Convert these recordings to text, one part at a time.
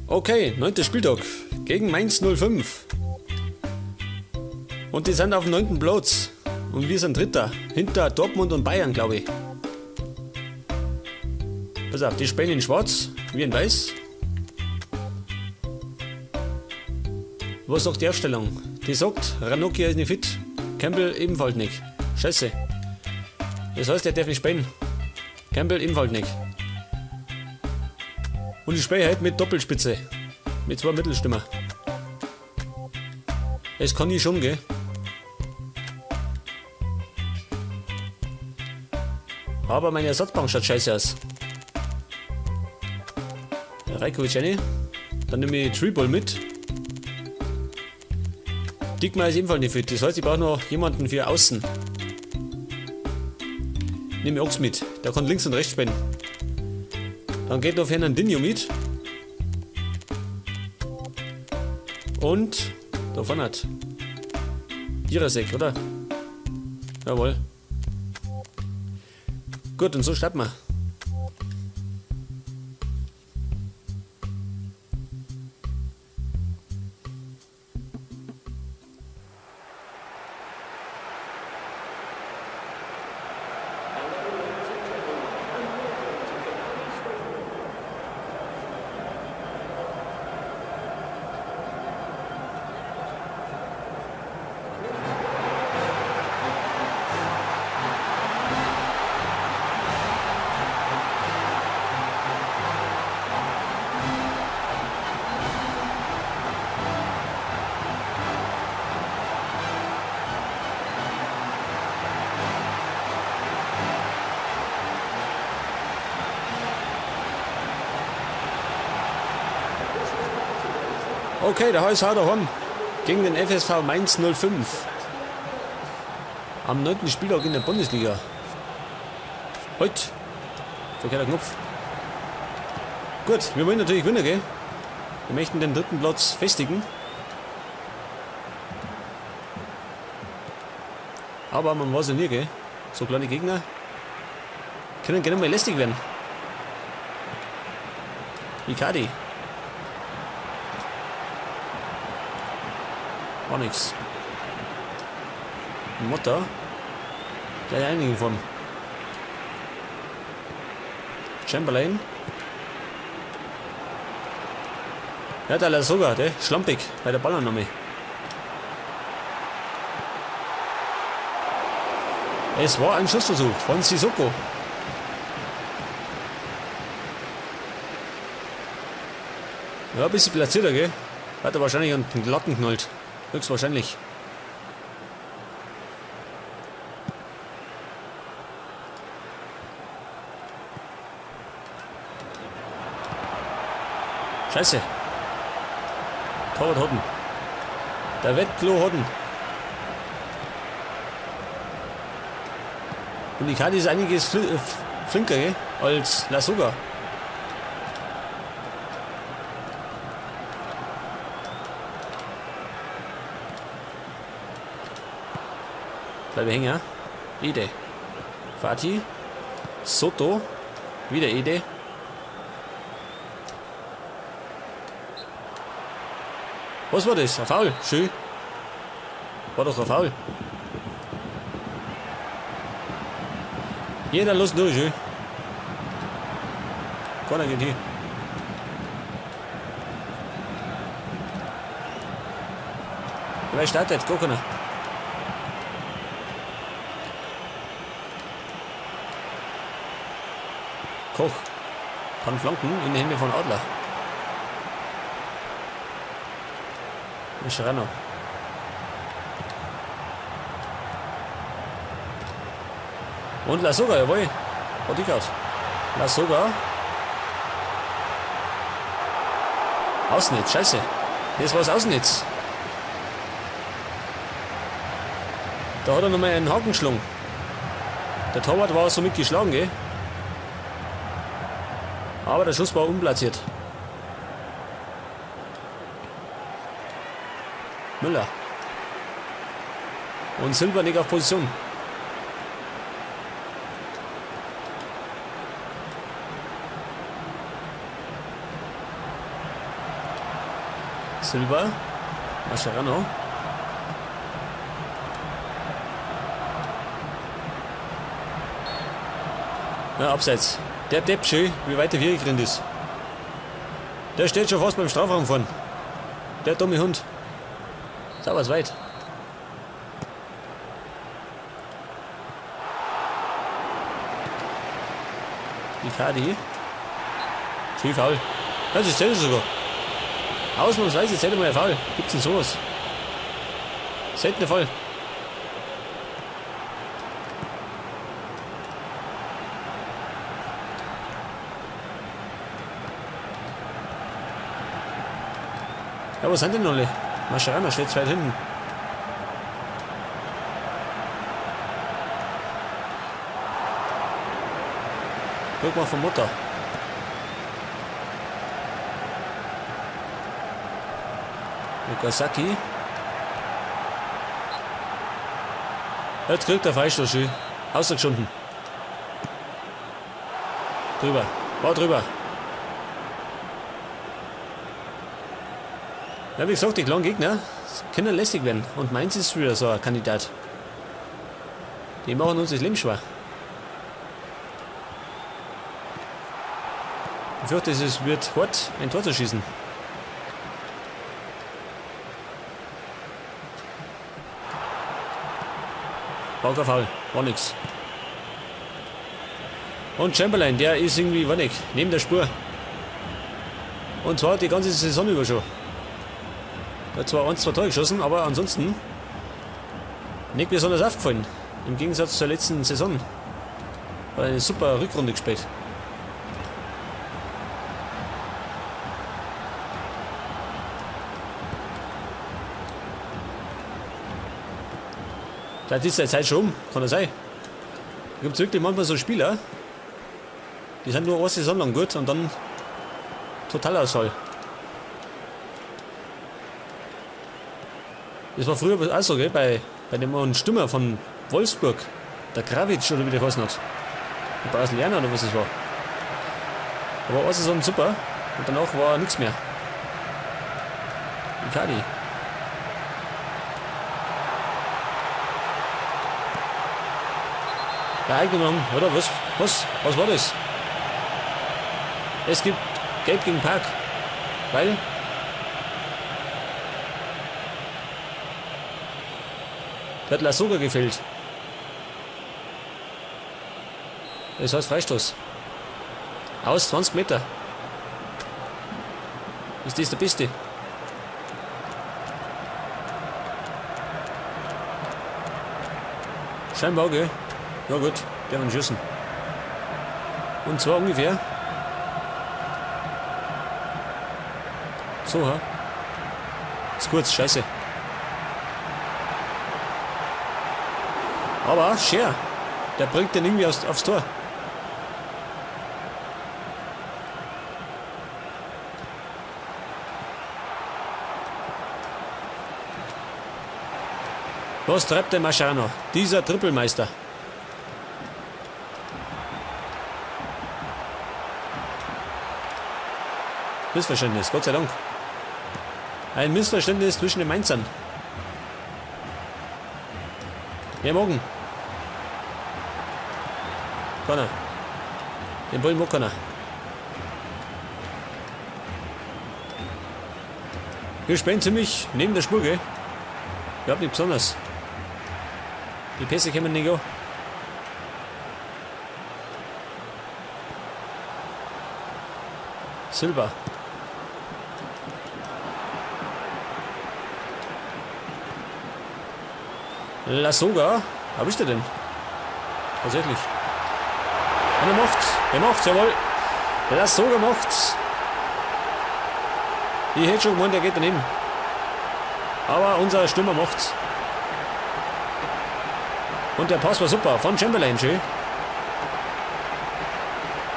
Okay, 9. Spieltag gegen Mainz 05. Und die sind auf dem 9. Platz. Und wir sind Dritter. Hinter Dortmund und Bayern, glaube ich. Pass auf, die spielen in schwarz, wir in weiß. Was sagt die Aufstellung? Die sagt, Ranocchia ist nicht fit. Campbell ebenfalls nicht. Scheiße. Das heißt, er darf nicht spielen. Campbell ebenfalls nicht. Und ich spiele halt mit Doppelspitze. Mit 2 Mittelstürmer. Es kann ich schon, gell? Aber meine Ersatzbank schaut scheiße aus. Rajkovic rein. Dann nehme ich Treeball mit. Dickmeier ist ebenfalls nicht fit. Das heißt, ich brauche noch jemanden für außen. Nehme Ochs mit. Der kann links und rechts spielen. Dann geht noch Fernandinho mit. Und da vorne hat Jirasek, oder? Jawohl. Gut, und so starten wir. Okay, der HSV daheim gegen den FSV Mainz 05. Am 9. Spieltag in der Bundesliga. Heute. Verkehrter Knopf. Gut, wir wollen natürlich gewinnen, gell? Wir möchten den 3. Platz festigen. Aber man weiß ja nie, gell? So kleine Gegner können gerne mal lästig werden. Icardi. War nix. Motta. Der hat einigen von. Chamberlain. Ja, der sogar, der schlampig bei der Ballannahme. Es war ein Schussversuch von Sissoko. Ja, ein bisschen platzierter, gell? Hat er wahrscheinlich an den Latten knallt. Höchstwahrscheinlich. Scheiße. Torwart Hodden. Der Wettklo Hodden. Und Icardi ist einiges flinker, gell? Als Lasogga. Bleibe hängen, ja? Ede. Fatih. Soto. Wieder Ede. Was war das? Ein Foul? Schön. War doch ein Foul. Jeder los durch, schön. Keiner geht hier. Wer startet? Guck mal. Koch kann flanken in die Hände von Adler. Schreiner. Und Lasogga, jawohl. Hat ich aus. Lasogga. Außennetz, scheiße. Das war's Außennetz. Da hat er nochmal einen Haken geschlagen. Der Torwart war somit geschlagen, gell? Aber der Schuss war unplatziert. Müller. Und Silber nicht auf Position. Silva. Mascherano. Ja, abseits. Der Depp schön, wie weit der Wiege drin ist. Der steht schon fast beim Strafraum vorn. Der dumme Hund. Ist aber weit. Icardi. Schön faul. Das ist zählt sogar. Ausnahmsweise zählt mal ein Foul. Gibt's denn sowas? Seltener Fall. Ja, wo sind denn alle? Mascherano steht zu weit hinten. Guck mal von Mutter. Okazaki. Jetzt kriegt der Freistoß schön. Ausgeschunden. Drüber. War drüber. Ja, wie gesagt, die kleinen Gegner können lästig werden. Und Mainz ist wieder so ein Kandidat. Die machen uns das Leben schwer. Ich fürchte, es wird hart, ein Tor zu schießen. War kein Foul, war nix. Und Chamberlain, der ist irgendwie weg, neben der Spur. Und zwar die ganze Saison über schon. Er hat zwar 1-2 Tore geschossen, aber ansonsten nicht besonders aufgefallen. Im Gegensatz zur letzten Saison. Hat eine super Rückrunde gespielt. Vielleicht ist die Zeit schon um, kann das sein. Es gibt wirklich manchmal so Spieler, die sind nur eine Saison lang gut und dann Totalausfall. Das war früher auch so, gell, bei dem Stürmer von Wolfsburg, der Kravic oder wie der heißen hat. Der Brasilianer oder was es war. Aber eine Saison super und danach war nichts mehr. Icardi. Ja, eingenommen, oder? Was war das? Es gibt Gelb gegen Park. Weil der hat Lassoga gefällt. Das heißt Freistoß. Aus 20 Meter. Ist das der Beste? Scheinbar, gell? Ja gut, der wird schießen. Und zwar ungefähr. So, ha? Ist kurz, scheiße. Aber Scher, der bringt den irgendwie aufs Tor. Was treibt der Mascherano? Dieser Trippelmeister. Missverständnis, Gott sei Dank. Ein Missverständnis zwischen den Mainzern. Ja, morgen. Kann er. Den Ball mag keiner. Wir spielen ziemlich neben der Spur, gell? Überhaupt nicht besonders. Die Pässe kommen nicht an. Silva. Lassoga. Wo ist er denn? Tatsächlich. Und er macht's, jawohl. Lassoga macht's. Ich hätte schon gemeint, der geht daneben. Aber unser Stürmer macht's. Und der Pass war super, von Chamberlain schön.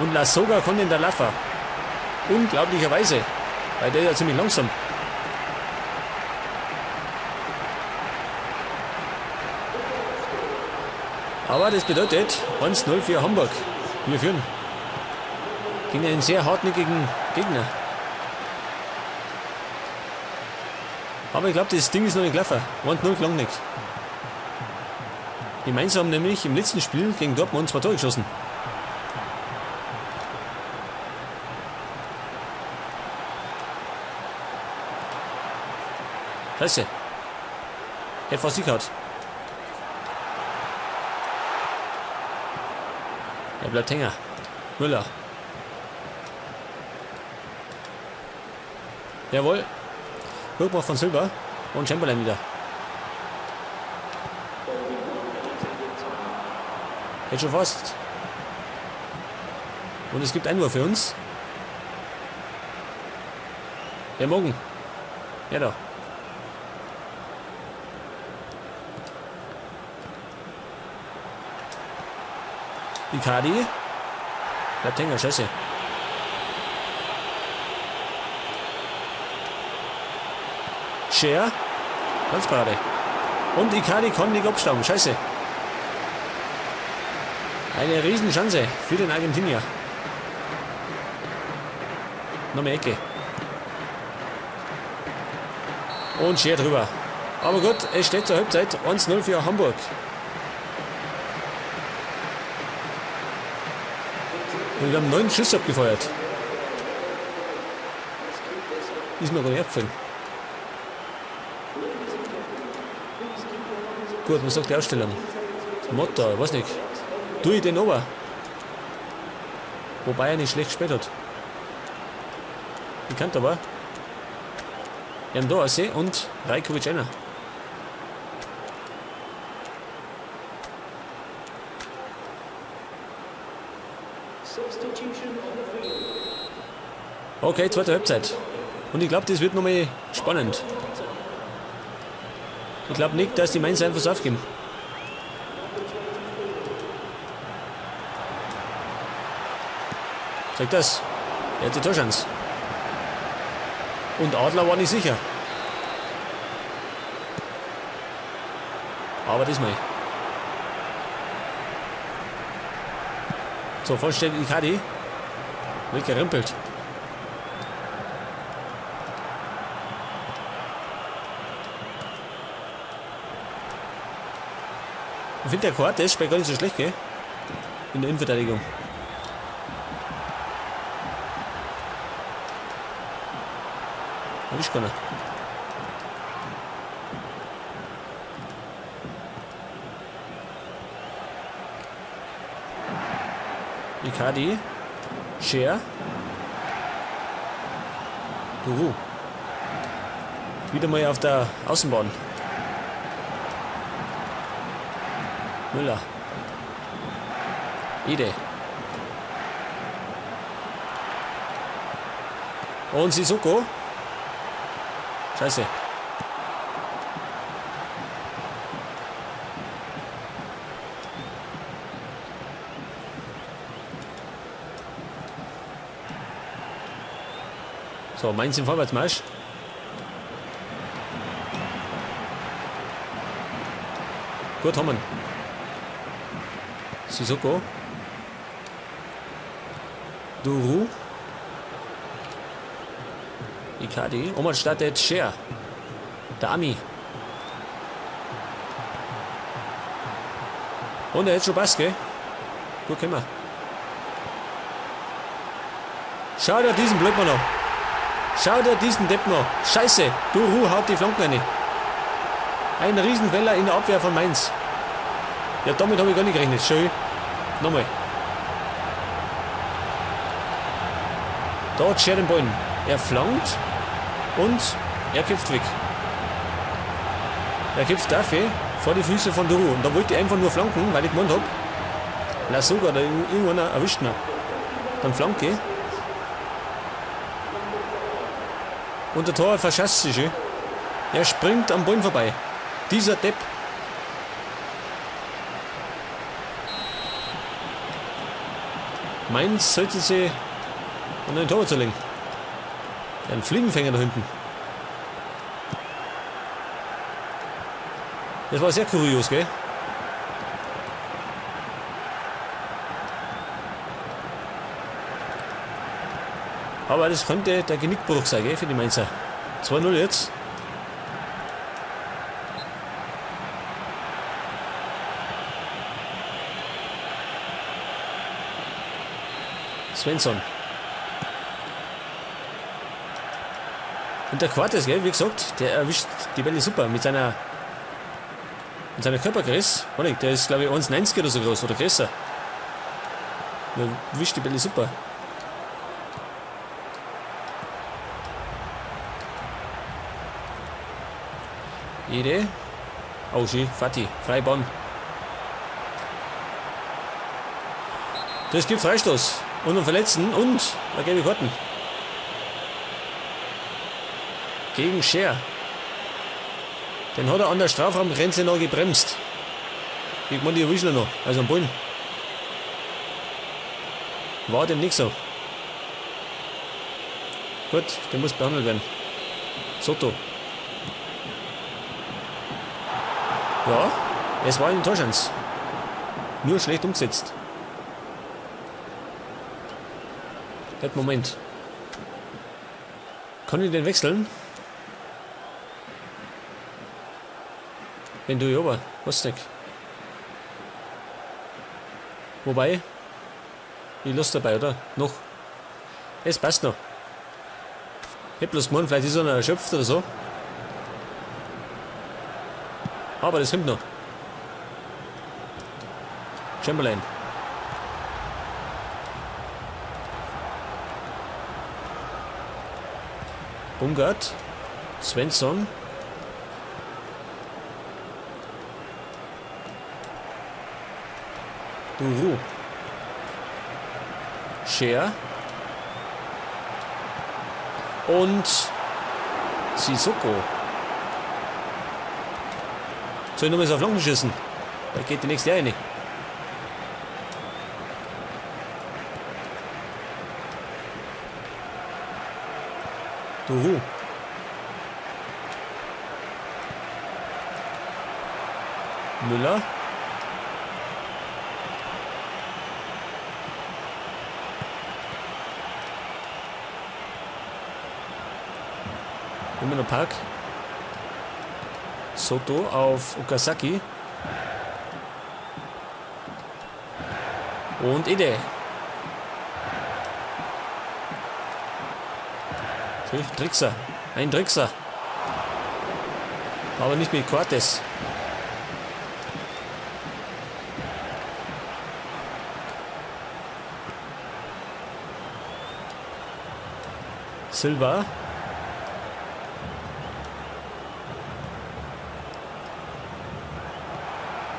Und Lassoga konnte in der Laffer. Unglaublicherweise. Weil der ist ja ziemlich langsam. Aber das bedeutet 1-0 für Hamburg. Wir führen. Gegen einen sehr hartnäckigen Gegner. Aber ich glaube, das Ding ist noch nicht gelaufen. 1-0 gelang nicht. Die Mainzer haben nämlich im letzten Spiel gegen Dortmund 2 Tore geschossen. Scheiße. Hätte fast gehabt. Er bleibt hängen. Müller. Jawohl. Rückmacht von Silber. Und Chamberlain wieder. Jetzt schon fast. Und es gibt Einwurf für uns. Ja, morgen. Ja, da. Icardi. Bleibt hängen, scheiße. Scher. Ganzparade. Und Icardi kann nicht abstauben, scheiße. Eine Riesenchance für den Argentinier. Nochmal Ecke. Und Scher drüber. Aber gut, es steht zur Halbzeit 1-0 für Hamburg. Und wir haben 9 Schüsse abgefeuert. Ist mir gar nicht aufgefallen. Gut, was sagt die Ausstellung? Motto, ich weiß nicht. Tue ich den ober. Wobei er nicht schlecht gespielt hat. Ich kann aber. Wir haben da aussehen und Rajkovic einer. Okay, zweite Halbzeit. Und ich glaube, das wird nochmal spannend. Ich glaube nicht, dass die Mainzer einfach so aufgeben. Sag das. Er hat die Torchance. Und Adler war nicht sicher. Aber diesmal. So, vorne steht Icardi. Weggerimpelt. Ich finde, der Cortes spielt gar nicht so schlecht, gell? In der Innenverteidigung. Erwischt keiner. Icardi. Scher. Wieder mal auf der Außenbahn. Müller. Ede. Und Sissoko. Scheiße. So, Mainz im Vorwärtsmarsch. Gut, haben wir. Sissoko. Duru. Icardi. Omar startet Scher. Der Ami. Und er hat schon Pass, gell? Gut, können wir. Schau dir diesen Blödmann noch. Schau dir diesen Depp noch. Scheiße. Duru haut die Flanken rein. Ein Riesenweller in der Abwehr von Mainz. Ja, damit habe ich gar nicht gerechnet. Schön. Nochmal. Da hat Scher den Ball. Er flankt und er köpft weg. Er köpft dafür vor die Füße von Duru. Und da wollte ich einfach nur flanken, weil ich gemeint habe, na sogar, da irgendwann erwischt ihn. Dann flanke. Und der Tor verschasst sich. Er springt am Ball vorbei. Dieser Depp. Mainz sollte sie an den Tor zu legen. Ein Fliegenfänger da hinten. Das war sehr kurios, gell? Aber das könnte der Genickbruch sein, gell, für die Mainzer. 2-0 jetzt. Svensson. Und der Quartes, gell, wie gesagt, der erwischt die Bälle super mit seiner Körpergröße. Der ist, glaube ich, 1,90 oder so groß oder größer. Der erwischt die Bälle super. Idee. Oh, schön, Fatih, Freibahn. Das gibt Freistoß. Und einen Verletzten und da gelbe Karten. Gegen Scher. Den hat er an der Strafraumgrenze noch gebremst. Ich meine, die erwischen noch. Also am Bullen. War dem nicht so. Gut, der muss behandelt werden. Soto. Ja, es war eine Torchance. Nur schlecht umgesetzt. Moment. Kann ich den wechseln? Wenn du hier oben, was nicht. Wobei, ich lasse dabei, oder? Noch. Es passt noch. Ich hab bloß gemeint, vielleicht ist er noch erschöpft oder so. Aber das kommt noch. Chamberlain. Bungard. Svensson. Duru. Scher. Und Sissoko. Soll ich nochmal auf Flanken schießen? Da geht die nächste eine. Duru. Müller. Immer noch Park. Soto auf Okazaki. Und Ide. Trickser. Ein Trickser. Aber nicht mit Quartes. Silva.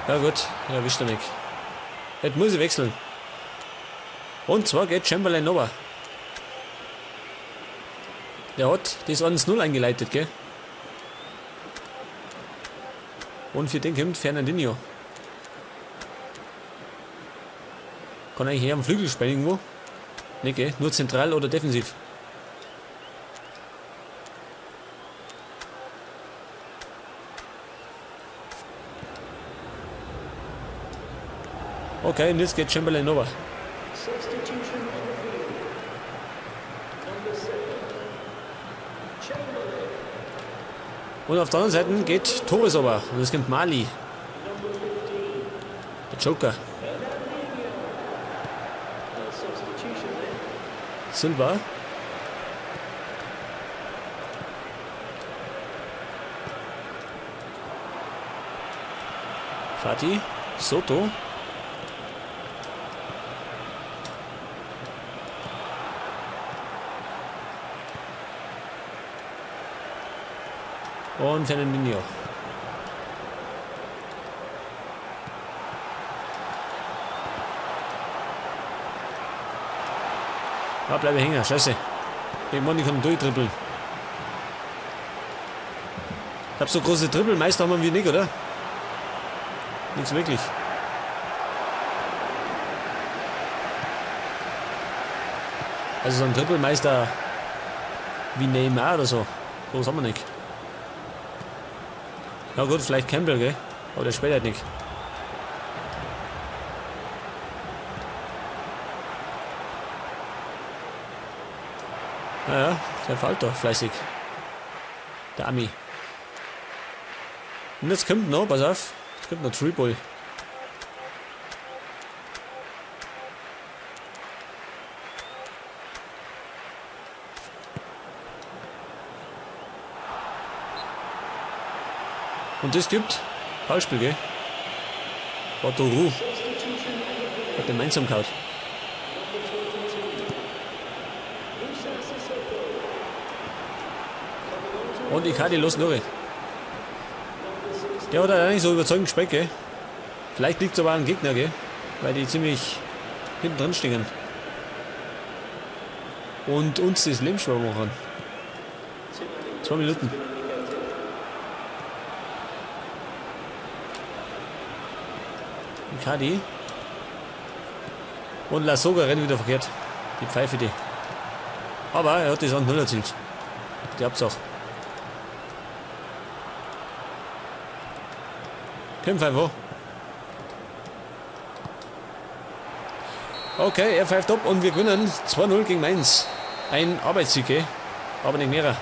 Ja gut, erwischt er nicht. Jetzt muss ich wechseln. Und zwar geht Chamberlain over. Der hat das 1-0 eingeleitet, gell? Und für den kommt Fernandinho. Kann eigentlich hier am Flügel spielen irgendwo? Ne, gell? Nur zentral oder defensiv. Okay, und jetzt geht Chamberlain over. Und auf der anderen Seite geht Torres over. Und es kommt Mali. Der Joker. Silva. Fatih. Soto. Und Fernandinho. Ah, bleibe hängen, scheiße. Ich meine, ich kann durchdribbeln. Ich glaube, so große Dribbelmeister haben wir nicht, oder? Nichts wirklich. Also so ein Dribbelmeister wie Neymar oder so. So haben wir nicht. Na gut, vielleicht Campbell, gell? Aber der spielt halt nicht. Naja, der fällt doch fleißig. Der Ami. Und jetzt kommt noch, pass auf, es kommt noch Tripol. Und das gibt Foulspiel, gell? Botoru hat den Mainz umgehauen. Und Icardi los durch. Der hat halt nicht so überzeugend gespielt, gell? Vielleicht liegt es aber an dem Gegner, gell? Weil die ziemlich hinten drin stehen. Und uns das Leben schwer machen. 2 Minuten. Icardi. Und Lasogga rennt wieder verkehrt. Die Pfeife die. Aber er hat das 1-0 erzielt. Die Absach. Kämpf einfach. Okay, er pfeift ab und wir gewinnen 2-0 gegen Mainz. Ein Arbeitssieg, gell? Aber nicht mehr.